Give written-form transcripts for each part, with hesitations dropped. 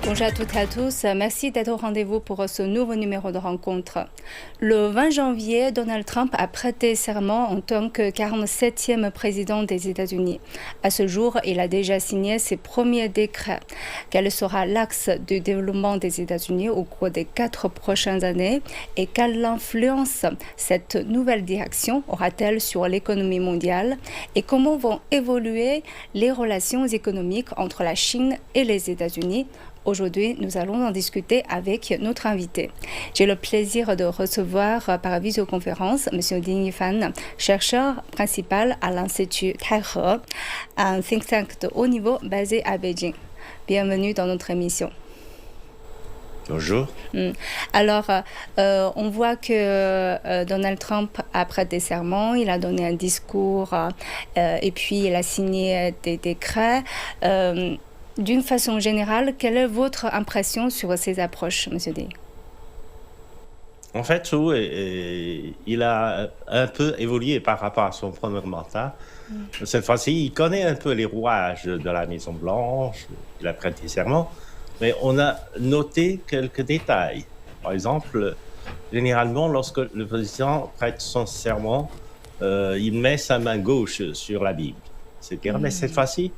Bonjour à toutes et à tous, merci d'être au rendez-vous pour ce nouveau numéro de rencontre. Le 20 janvier, Donald Trump a prêté serment en tant que 47e président des États-Unis. À ce jour, il a déjà signé ses premiers décrets. Quel sera l'axe du développement des États-Unis au cours des 4 prochaines années et quelle influence cette nouvelle direction aura-t-elle sur l'économie mondiale et comment vont évoluer les relations économiques entre la Chine et les États-Unis? Aujourd'hui, nous allons en discuter avec notre invité. J'ai le plaisir de recevoir par visioconférence M. Ding Yifan, chercheur principal à l'Institut Taihe, un think tank de haut niveau basé à Beijing. Bienvenue dans notre émission. Bonjour. Alors, on voit que Donald Trump a prêté serment, il a donné un discours et puis il a signé des décrets. D'une façon générale, quelle est votre impression sur ces approches, M. D? En fait, il a un peu évolué par rapport à son premier mandat. Cette fois-ci, il connaît un peu les rouages de la Maison-Blanche, il a prêté serment, mais on a noté quelques détails. Par exemple, généralement, lorsque le président prête son serment, il met sa main gauche sur la Bible, etc. Mais cette fois-ci,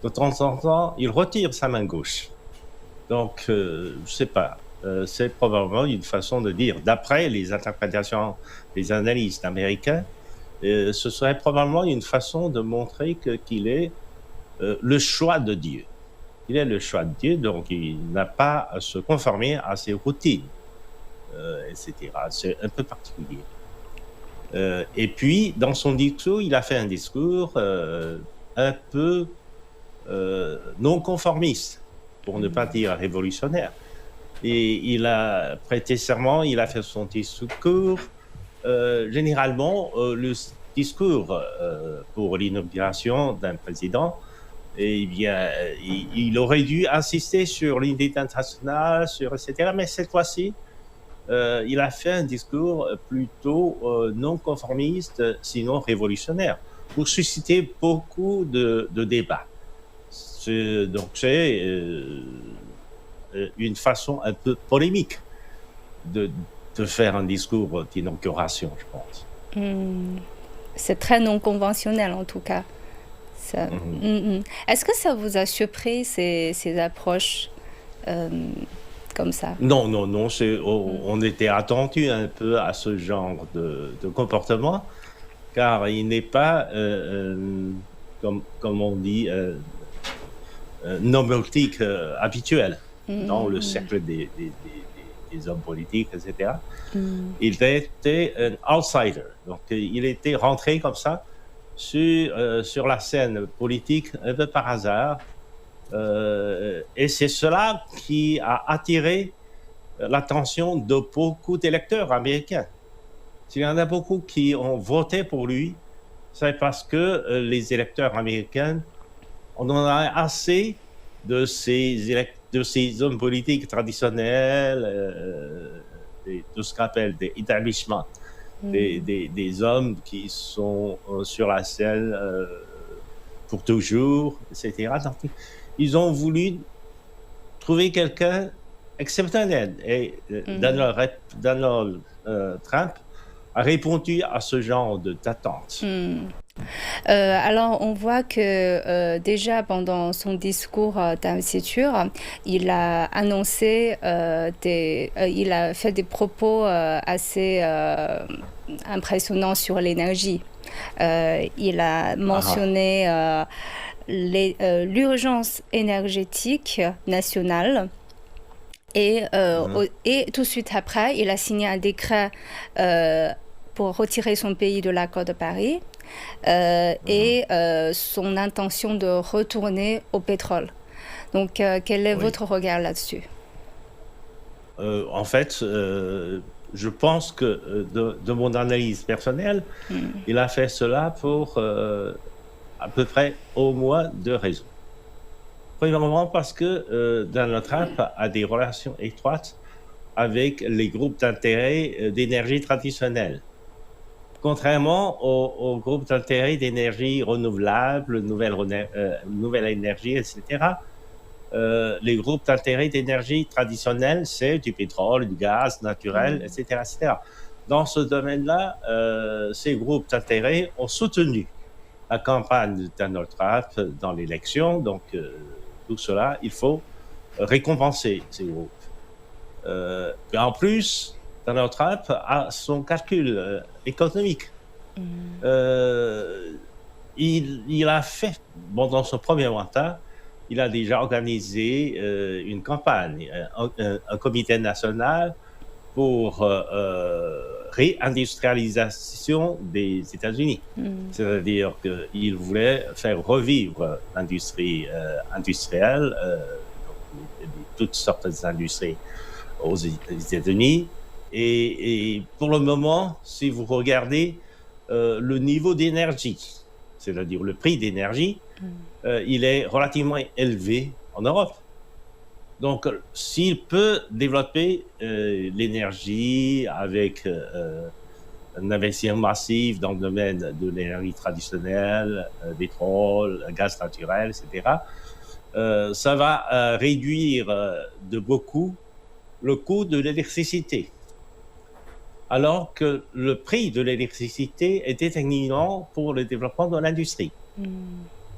de temps en temps, il retire sa main gauche. Donc, je ne sais pas. C'est probablement une façon de dire, d'après les interprétations des analystes américains, ce serait probablement une façon de montrer qu'il est le choix de Dieu. Il est le choix de Dieu, donc il n'a pas à se conformer à ses routines, etc. C'est un peu particulier. Et puis, dans son discours, il a fait un discours un peu non conformiste, pour ne pas dire révolutionnaire. Et il a prêté serment, il a fait son discours. Généralement, le discours pour l'inauguration d'un président, eh bien, il aurait dû insister sur l'unité internationale, etc. Mais cette fois-ci, il a fait un discours plutôt non conformiste, sinon révolutionnaire, pour susciter beaucoup de débats. Donc c'est une façon un peu polémique de faire un discours d'inauguration, je pense. C'est très non conventionnel en tout cas. Est-ce que ça vous a surpris ces approches comme ça? Non. On était attendu un peu à ce genre de comportement, car il n'est pas, comme on dit, nomotique habituel dans le cercle des hommes politiques, etc. Il était un outsider. Donc, il était rentré comme ça sur la scène politique un peu par hasard. Et c'est cela qui a attiré l'attention de beaucoup d'électeurs américains. Il y en a beaucoup qui ont voté pour lui, c'est parce que les électeurs américains, on en a assez de ces hommes politiques traditionnels, de ce qu'on appelle des establishments, des hommes qui sont sur la scène pour toujours, etc. Donc, ils ont voulu trouver quelqu'un exceptionnel. Et Donald Trump a répondu à ce genre d'attente. Alors, on voit que déjà pendant son discours d'investiture, il a annoncé, il a fait des propos assez impressionnants sur l'énergie. Il a mentionné l'urgence énergétique nationale. Et tout de suite après, il a signé un décret pour retirer son pays de l'accord de Paris et son intention de retourner au pétrole. Donc, quel est votre regard là-dessus? En fait, je pense que de mon analyse personnelle, il a fait cela pour à peu près au moins 2 raisons. Premièrement, parce que Donald Trump a des relations étroites avec les groupes d'intérêt d'énergie traditionnelle. Contrairement aux groupes d'intérêt d'énergie renouvelable, nouvelle énergie, etc., Les groupes d'intérêt d'énergie traditionnels, c'est du pétrole, du gaz naturel, etc., etc. Dans ce domaine-là, ces groupes d'intérêt ont soutenu la campagne de Donald Trump dans l'élection. Donc, tout cela, il faut récompenser ces groupes. En plus, Donald Trump a son calcul économique. Il a fait, dans son premier mandat, il a déjà organisé une campagne, un comité national pour réindustrialisation des États-Unis. C'est-à-dire qu'il voulait faire revivre l'industrie industrielle, toutes sortes d'industries aux États-Unis. Et pour le moment, si vous regardez le niveau d'énergie, c'est-à-dire le prix d'énergie, il est relativement élevé en Europe. Donc, s'il peut développer l'énergie avec un investissement massif dans le domaine de l'énergie traditionnelle, pétrole, gaz naturel, etc., ça va réduire de beaucoup le coût de l'électricité. Alors que le prix de l'électricité est déterminant pour le développement de l'industrie.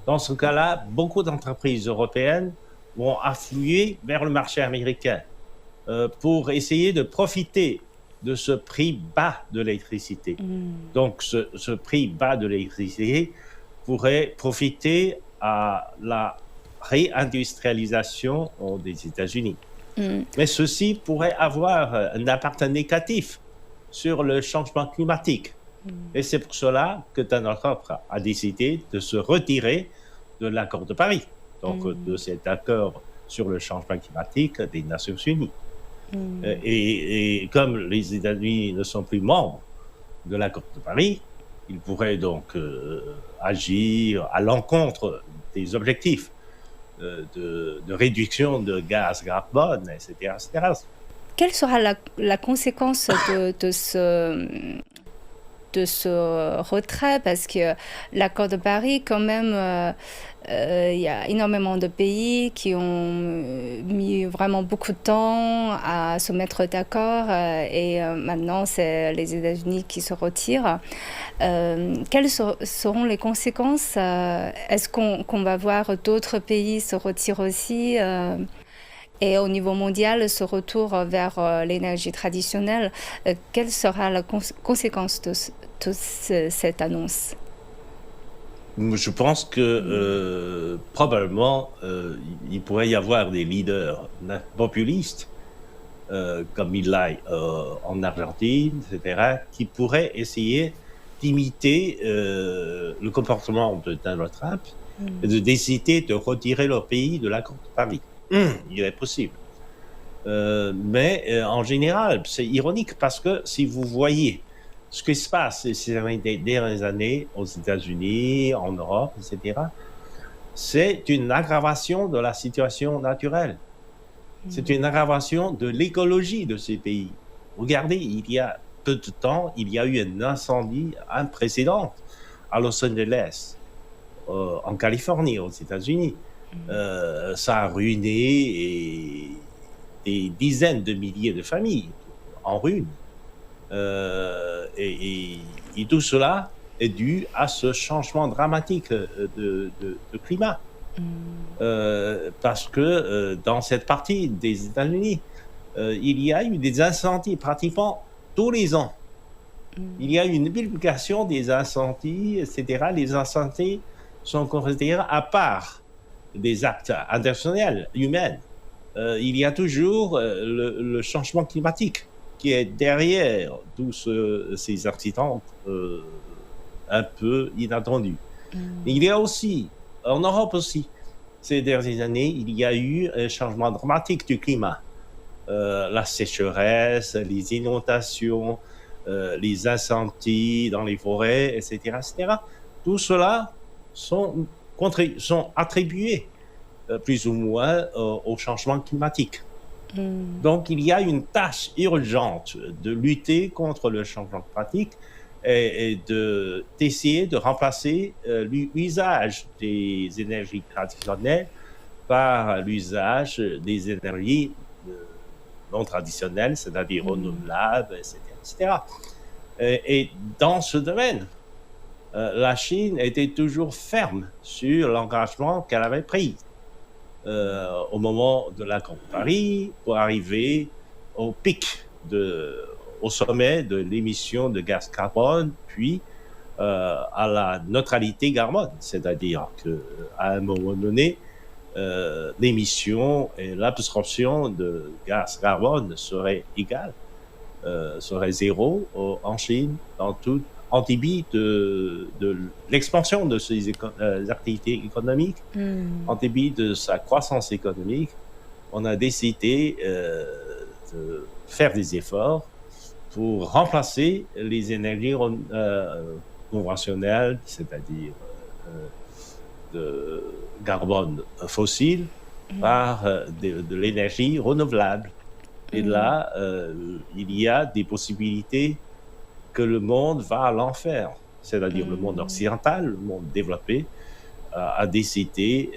Dans ce cas-là, beaucoup d'entreprises européennes vont affluer vers le marché américain pour essayer de profiter de ce prix bas de l'électricité. Donc, ce prix bas de l'électricité pourrait profiter à la réindustrialisation des États-Unis. Mais ceci pourrait avoir un impact négatif sur le changement climatique. Et c'est pour cela que Donald Trump a décidé de se retirer de l'accord de Paris, donc de cet accord sur le changement climatique des Nations Unies. Et comme les États-Unis ne sont plus membres de l'accord de Paris, ils pourraient donc agir à l'encontre des objectifs de réduction de gaz carbone, etc., etc. Quelle sera la conséquence de ce retrait? Parce que l'accord de Paris, quand même, il y a énormément de pays qui ont mis vraiment beaucoup de temps à se mettre d'accord et maintenant, c'est les États-Unis qui se retirent. Quelles seront les conséquences? Est-ce qu'on va voir d'autres pays se retirer aussi et au niveau mondial, ce retour vers l'énergie traditionnelle, quelle sera la conséquence de cette annonce? Je pense que probablement, il pourrait y avoir des leaders populistes, comme il l'a en Argentine, etc., qui pourraient essayer d'imiter le comportement de Donald Trump et de décider de retirer leur pays de l'accord de Paris. Il est possible. Mais en général, c'est ironique parce que si vous voyez ce qui se passe ces dernières années aux États-Unis, en Europe, etc., c'est une aggravation de la situation naturelle. C'est une aggravation de l'écologie de ces pays. Regardez, il y a peu de temps, il y a eu un incendie imprécédent à Los Angeles, en Californie, aux États-Unis. Ça a ruiné des dizaines de milliers de familles en ruine. Et tout cela est dû à ce changement dramatique de climat. Parce que dans cette partie des États-Unis, il y a eu des incendies pratiquement tous les ans. Il y a eu une multiplication des incendies, etc. Les incendies sont considérés à part des actes intentionnels, humains. Il y a toujours le changement climatique qui est derrière tous ces accidents un peu inattendus. Il y a aussi, en Europe aussi, ces dernières années, il y a eu un changement dramatique du climat. La sécheresse, les inondations, les incendies dans les forêts, etc., etc. Tout cela sont attribués plus ou moins au changement climatique. Donc, il y a une tâche urgente de lutter contre le changement climatique et d'essayer de remplacer l'usage des énergies traditionnelles par l'usage des énergies non traditionnelles, c'est-à-dire renouvelables, etc., etc. Et dans ce domaine, la Chine était toujours ferme sur l'engagement qu'elle avait pris au moment de l'accord de Paris pour arriver au pic, au sommet de l'émission de gaz carbone, puis à la neutralité carbone, c'est-à-dire qu'à un moment donné, l'émission et l'absorption de gaz carbone seraient égales, serait zéro en Chine, en débit de l'expansion de ses activités économiques, en débit de sa croissance économique. On a décidé de faire des efforts pour remplacer les énergies conventionnelles, c'est-à-dire de carbone fossile, par de l'énergie renouvelable. Et là, il y a des possibilités que le monde va à l'enfer, c'est-à-dire le monde occidental, le monde développé, a décidé,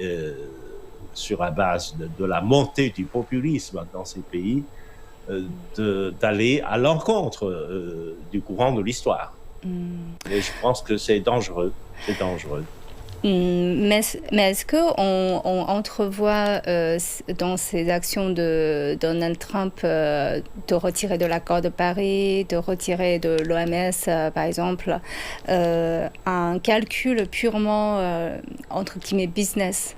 sur la base de la montée du populisme dans ces pays, d'aller à l'encontre du courant de l'histoire. Et je pense que c'est dangereux. C'est dangereux. Mais est-ce qu'on entrevoit dans ces actions de Donald Trump de retirer de l'accord de Paris, de retirer de l'OMS, par exemple, un calcul purement, entre guillemets, business?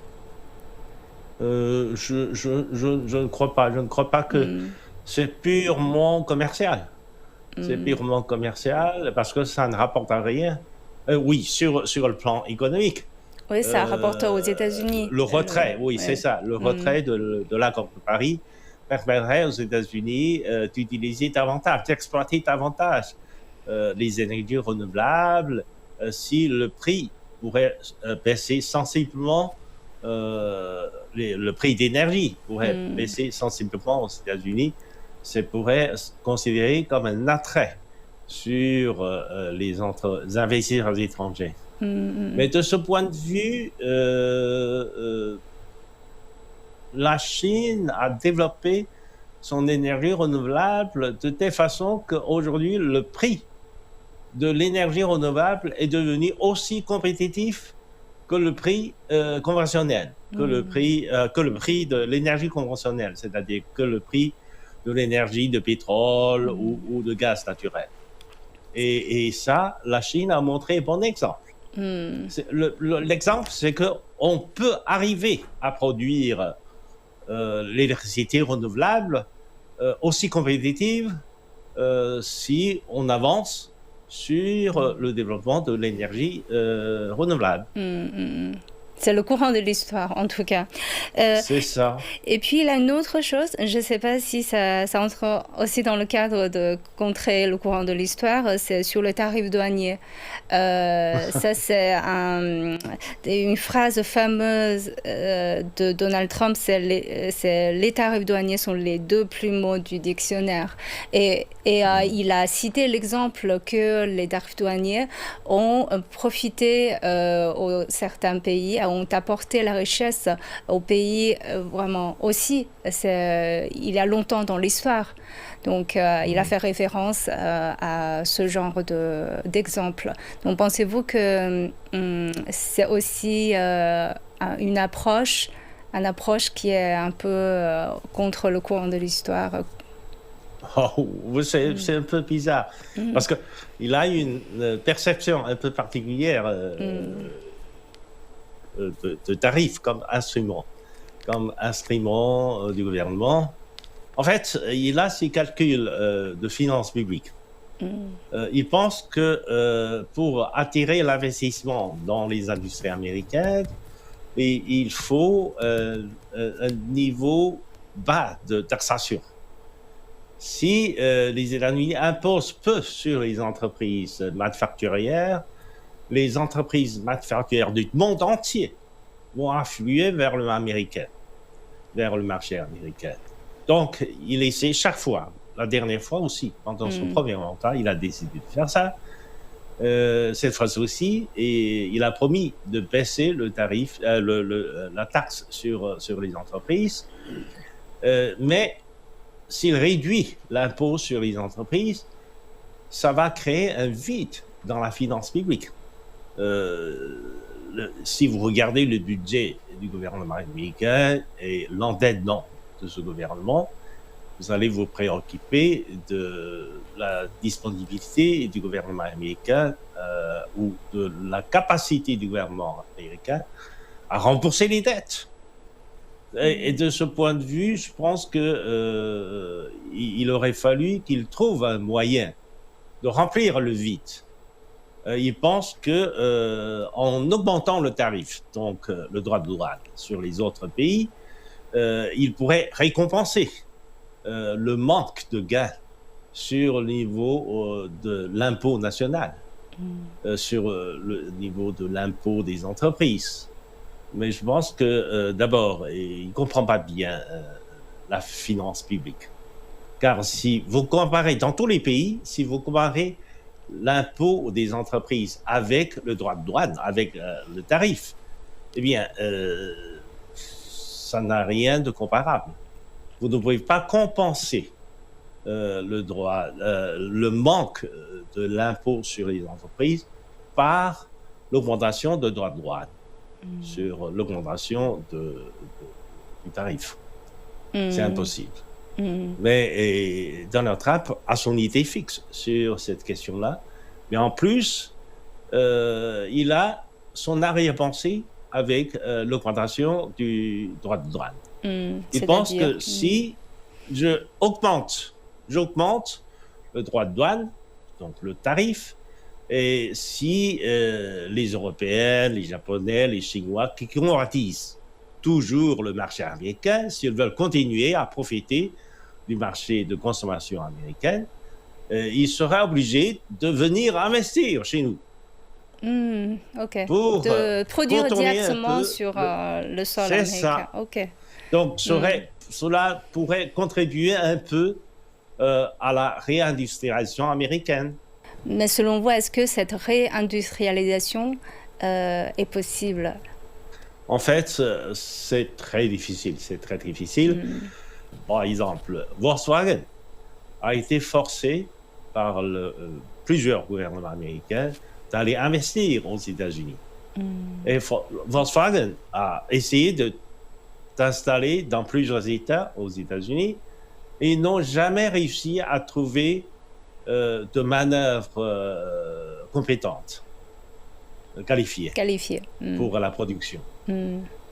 Je ne crois pas. Je ne crois pas que c'est purement commercial. C'est purement commercial parce que ça ne rapporte à rien. Oui, sur le plan économique. Oui, ça rapporte aux États-Unis. Le retrait, oui, c'est ça. Le retrait de l'accord de Paris permettrait aux États-Unis d'utiliser davantage, d'exploiter davantage les énergies renouvelables si le prix pourrait baisser sensiblement. Le prix d'énergie pourrait baisser sensiblement aux États-Unis. Ça pourrait se considérer comme un attrait sur les investisseurs étrangers. Mais de ce point de vue, la Chine a développé son énergie renouvelable de telle façon qu'aujourd'hui, le prix de l'énergie renouvelable est devenu aussi compétitif que le prix conventionnel, que le prix de l'énergie conventionnelle, c'est-à-dire que le prix de l'énergie de pétrole ou de gaz naturel. Et ça, la Chine a montré un bon exemple. L'exemple, c'est qu'on peut arriver à produire l'électricité renouvelable aussi compétitive si on avance sur le développement de l'énergie renouvelable. C'est le courant de l'histoire, en tout cas. C'est ça. Et puis, il y a une autre chose, je ne sais pas si ça entre aussi dans le cadre de contrer le courant de l'histoire, c'est sur le tarif douanier. Ça, c'est une phrase fameuse de Donald Trump, c'est les tarifs douaniers sont les deux plus mots du dictionnaire. Et il a cité l'exemple que les tarifs douaniers ont profité aux certains pays, ont apporté la richesse au pays vraiment aussi. Il y a longtemps dans l'histoire. Donc, il a fait référence à ce genre d'exemple. Donc, pensez-vous que c'est aussi une approche qui est un peu contre le courant de l'histoire? C'est un peu bizarre. Parce qu'il a une perception un peu particulière de tarifs comme instrument du gouvernement. En fait, il a ses calculs de finances publiques. Il pense que pour attirer l'investissement dans les industries américaines, il faut un niveau bas de taxation. Si les États-Unis imposent peu sur les entreprises manufacturières, les entreprises manufacturières du monde entier vont affluer vers le marché américain. Donc, il essaie chaque fois, la dernière fois aussi, pendant son premier mandat, il a décidé de faire ça. cette fois-ci aussi, et il a promis de baisser le tarif, la taxe sur les entreprises. Mais s'il réduit l'impôt sur les entreprises, ça va créer un vide dans la finance publique. Si vous regardez le budget du gouvernement américain et l'endettement de ce gouvernement, vous allez vous préoccuper de la disponibilité du gouvernement américain ou de la capacité du gouvernement américain à rembourser les dettes. Et de ce point de vue, je pense que il aurait fallu qu'il trouve un moyen de remplir le vide. Il pense que en augmentant le tarif, donc le droit de douane sur les autres pays, il pourrait récompenser le manque de gains sur le niveau de l'impôt national, sur le niveau de l'impôt des entreprises. Mais je pense que d'abord, il ne comprend pas bien la finance publique. Car si vous comparez, dans tous les pays, si vous comparez l'impôt des entreprises avec le droit de douane, avec le tarif, eh bien, ça n'a rien de comparable. Vous ne pouvez pas compenser le manque de l'impôt sur les entreprises par l'augmentation de droit de douane, sur l'augmentation du tarif. C'est impossible. Mais Donald Trump a son idée fixe sur cette question-là. Mais en plus, il a son arrière-pensée avec l'augmentation du droit de douane. Il pense que si j'augmente le droit de douane, donc le tarif, et si les Européens, les Japonais, les Chinois, qui convoitisent toujours le marché américain, s'ils veulent continuer à profiter du marché de consommation américaine, ils seraient obligés de venir investir chez nous. Ok. Pour de produire directement peu sur le sol c'est américain. ça. Ok. Donc, cela pourrait contribuer un peu à la réindustrialisation américaine. Mais selon vous, est-ce que cette réindustrialisation est possible? En fait, c'est très difficile. C'est très difficile. Par exemple, Volkswagen a été forcé par plusieurs gouvernements américains d'aller investir aux États-Unis. Et Volkswagen a essayé d'installer dans plusieurs États aux États-Unis et ils n'ont jamais réussi à trouver de manœuvres compétentes, qualifiées pour la production.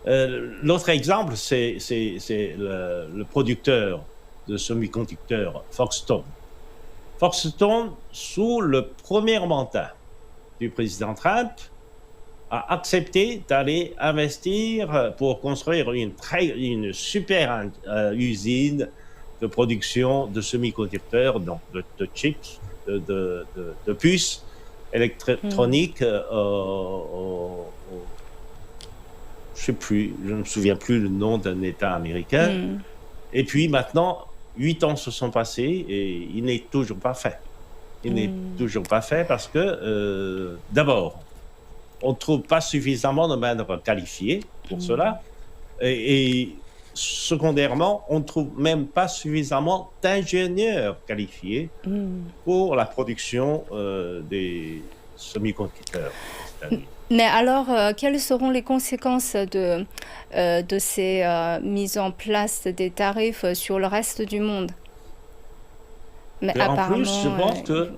L'autre exemple, c'est le producteur de semi-conducteurs, Foxconn. Foxconn, sous le premier mandat du président Trump, a accepté d'aller investir pour construire une super usine de production de semi-conducteurs, donc de chips, de puces électroniques. Je ne me souviens plus le nom d'un État américain. Et puis maintenant, 8 ans se sont passés et il n'est toujours pas fait. Il n'est toujours pas fait parce que, d'abord, on ne trouve pas suffisamment de main-d'œuvre qualifiée pour cela. Et secondairement, on ne trouve même pas suffisamment d'ingénieurs qualifiés pour la production des semi-conducteurs. Mais alors, quelles seront les conséquences de ces mises en place des tarifs sur le reste du monde? Mais en plus, je pense que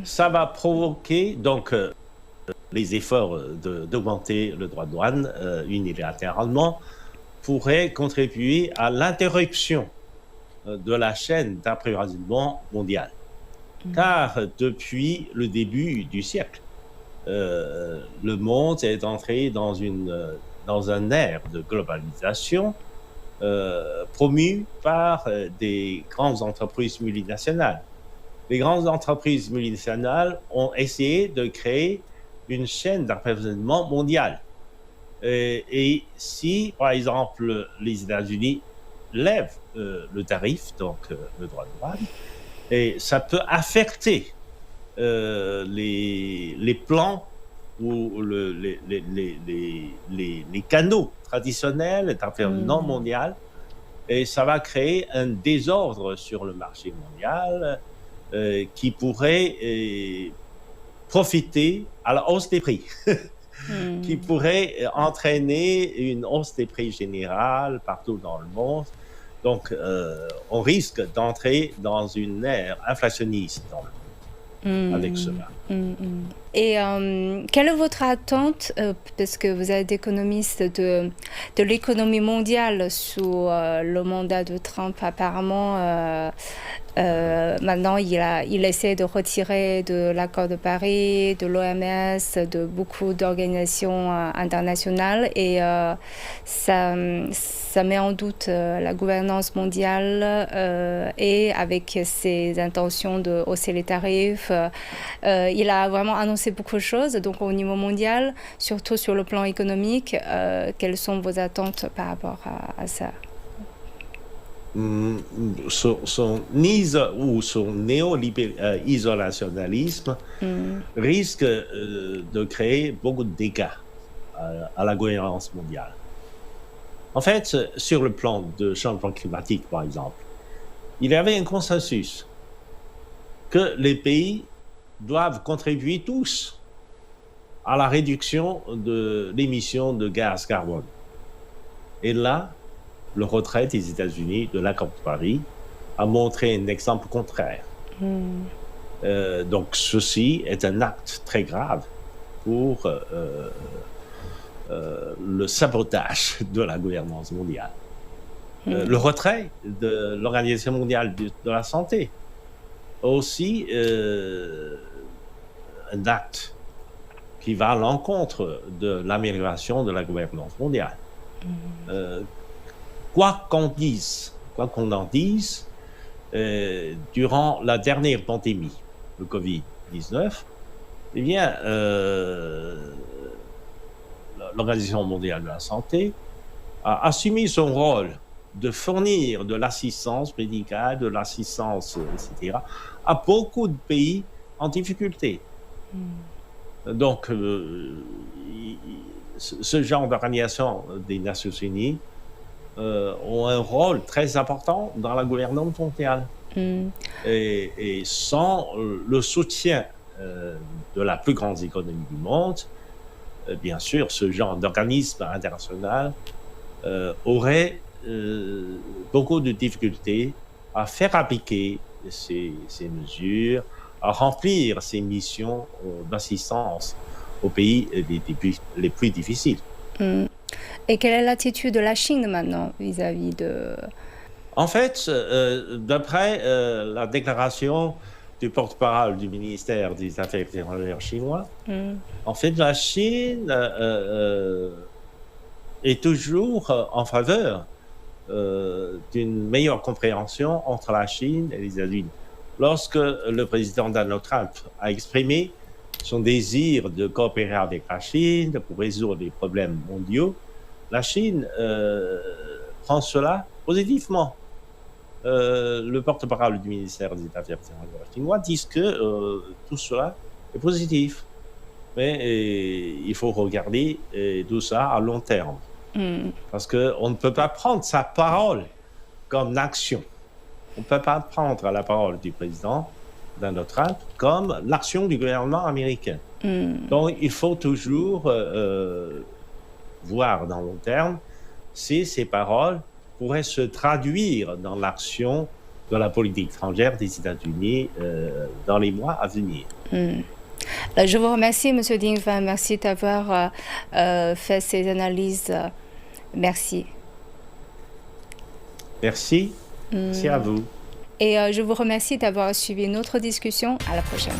ça va provoquer donc les efforts d'augmenter le droit de douane unilatéralement pourraient contribuer à l'interruption de la chaîne d'approvisionnement mondiale. Car depuis le début du siècle, le monde est entré dans un ère de globalisation promue par des grandes entreprises multinationales. Les grandes entreprises multinationales ont essayé de créer une chaîne d'approvisionnement mondiale. Et si, par exemple, les États-Unis lèvent le tarif, donc le droit de douane, et ça peut affecter les plans ou les canaux traditionnels d'affaires non mondiales, et ça va créer un désordre sur le marché mondial qui pourrait profiter à la hausse des prix, qui pourrait entraîner une hausse des prix générale partout dans le monde. Donc, on risque d'entrer dans une ère inflationniste dans le monde avec cela. Et quelle est votre attente, parce que vous êtes économiste de l'économie mondiale sous le mandat de Trump apparemment maintenant il essaie de retirer de l'accord de Paris, de l'OMS, de beaucoup d'organisations internationales et ça met en doute la gouvernance mondiale et avec ses intentions de hausser les tarifs. Il a vraiment annoncé beaucoup de choses, donc au niveau mondial, surtout sur le plan économique, quelles sont vos attentes par rapport à ça? Son néo-isolationnisme risque de créer beaucoup de dégâts à la gouvernance mondiale. En fait, sur le plan de changement climatique, par exemple, il y avait un consensus que les pays doivent contribuer tous à la réduction de l'émission de gaz carbone. Et là, le retrait des États-Unis de l'accord de Paris a montré un exemple contraire. Donc, ceci est un acte très grave pour le sabotage de la gouvernance mondiale. Le retrait de l'Organisation mondiale de la santé, aussi un acte qui va à l'encontre de l'amélioration de la gouvernance mondiale. Quoi qu'on en dise, durant la dernière pandémie, le Covid-19, eh bien, l'Organisation mondiale de la santé a assumé son rôle de fournir de l'assistance médicale, de l'assistance, etc., à beaucoup de pays en difficulté. Donc, ce genre d'organisation des Nations Unies ont un rôle très important dans la gouvernance mondiale. Et sans le soutien de la plus grande économie du monde, bien sûr, ce genre d'organisme international aurait beaucoup de difficultés à faire appliquer ces mesures, à remplir ces missions d'assistance aux pays les plus difficiles. Et quelle est l'attitude de la Chine maintenant vis-à-vis de... En fait, d'après la déclaration du porte-parole du ministère des Affaires étrangères chinois, en fait, la Chine est toujours en faveur d'une meilleure compréhension entre la Chine et les États-Unis. Lorsque le président Donald Trump a exprimé son désir de coopérer avec la Chine pour résoudre les problèmes mondiaux, la Chine prend cela positivement. Le porte-parole du ministère des Affaires étrangères chinois dit que tout cela est positif. Mais il faut regarder tout ça à long terme. Parce qu'on ne peut pas prendre sa parole comme action. On ne peut pas prendre la parole du président Donald Trump comme l'action du gouvernement américain. Donc, il faut toujours voir dans long terme si ces paroles pourraient se traduire dans l'action de la politique étrangère des États-Unis dans les mois à venir. Je vous remercie, M. Ding Fan. Merci d'avoir fait ces analyses. Merci. Merci. Merci à vous. Et je vous remercie d'avoir suivi notre discussion. À la prochaine.